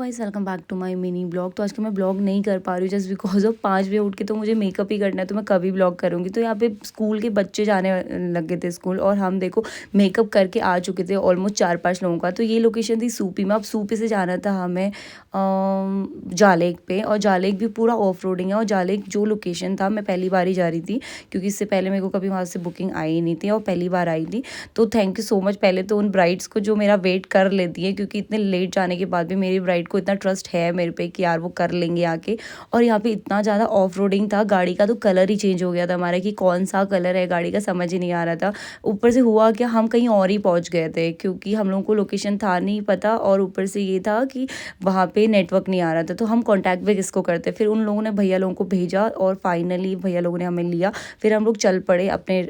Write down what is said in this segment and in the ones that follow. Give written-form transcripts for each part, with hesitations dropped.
Guys, welcome back to my mini blog. तो आज का मैं ब्लॉग नहीं कर पा रही हूँ जस्ट बिकॉज ऑफ 5 बजे उठ के तो मुझे मेकअप ही करना है, तो मैं कभी ब्लॉग करूँगी। तो यहाँ पे स्कूल के बच्चे जाने लगे थे स्कूल, और हम देखो मेकअप करके आ चुके थे ऑलमोस्ट 4-5 लोगों का। तो ये लोकेशन थी सूपी में। अब सूपी से जाना था हमें जालेक पे, और जालेक भी पूरा ऑफ रोडिंग है। और जालेक जो लोकेशन था, मैं पहली बार ही जा रही थी क्योंकि इससे पहले मेरे को कभी वहाँ से बुकिंग आई ही नहीं थी और पहली बार आई थी। तो थैंक यू सो मच पहले तो उन ब्राइड्स को जो मेरा वेट कर लेती है, क्योंकि इतने लेट जाने के बाद भी मेरी ब्राइड को इतना ट्रस्ट है मेरे पे कि यार वो कर लेंगे आके। और यहाँ पे इतना ज़्यादा ऑफ रोडिंग था, गाड़ी का तो कलर ही चेंज हो गया था हमारा कि कौन सा कलर है गाड़ी का समझ ही नहीं आ रहा था। ऊपर से हुआ क्या, हम कहीं और ही पहुँच गए थे क्योंकि हम लोगों को लोकेशन था नहीं पता, और ऊपर से ये था कि वहाँ पे नेटवर्क नहीं आ रहा था। तो हम कॉन्टैक्ट भी किसको करते, फिर उन लोगों ने भैया लोगों को भेजा और फाइनली भैया लोगों ने हमें लिया। फिर हम लोग चल पड़े अपने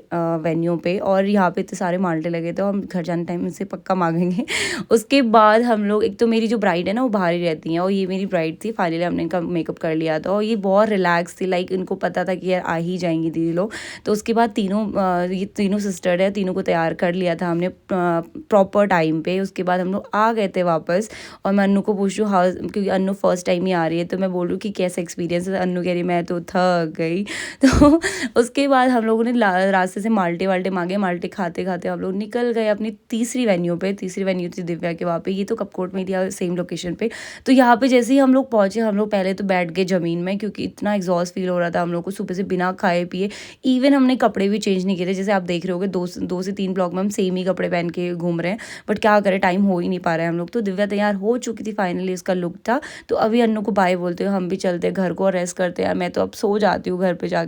वेन्यू पे, और यहाँ पे इतने सारे माल्टे लगे थे, हम घर जाने टाइम से पक्का मांगेंगे। उसके बाद हम लोग, एक तो मेरी जो ब्राइड है ना वो बाहर ही रहती हैं, और ये मेरी ब्राइड थी। फाइनली हमने इनका मेकअप कर लिया था और ये बहुत रिलैक्स थी, लाइक इनको पता था कि यार आ ही जाएंगी दीदी लोग। तो उसके बाद ये तीनों सिस्टर है, तीनों को तैयार कर लिया था हमने प्रॉपर टाइम पे। उसके बाद हम लोग आ गए थे वापस, और मैं अन्नू को पूछ रही हूँ हाँ, क्योंकि अन्नू फर्स्ट टाइम ही आ रही है, तो मैं बोल रही हूँ कि कैसा एक्सपीरियंस है। अन्नू कह रही मैं तो थक गई। तो उसके बाद हम लोगों ने रास्ते से माल्टे वाल्टे मांगे, माल्टे खाते खाते हम लोग निकल गए अपनी तीसरी वेन्यू पे। तीसरी वेन्यू थी दिव्या के वहाँ पे, ये तो कपकोट में थी सेम लोकेशन पे। तो यहाँ पे जैसे ही हम लोग पहुँचे, हम लोग पहले तो बैठ गए ज़मीन में क्योंकि इतना एग्जॉस्ट फील हो रहा था हम लोग को सुबह से बिना खाए पिए। इवन हमने कपड़े भी चेंज नहीं किए थे, जैसे आप देख रहे होगे 2 से 3 ब्लॉग में हम सेम ही कपड़े पहन के घूम रहे हैं, बट क्या करें टाइम हो ही नहीं पा रहा है हम लोग। तो दिव्या तैयार हो चुकी थी, फाइनली उसका लुक था। तो अभी अन्नू को बाय बोलते हो, हम भी चलते हैं घर को और रेस्ट करते हैं। यार मैं तो अब सो जाती हूँ घर पे जाके।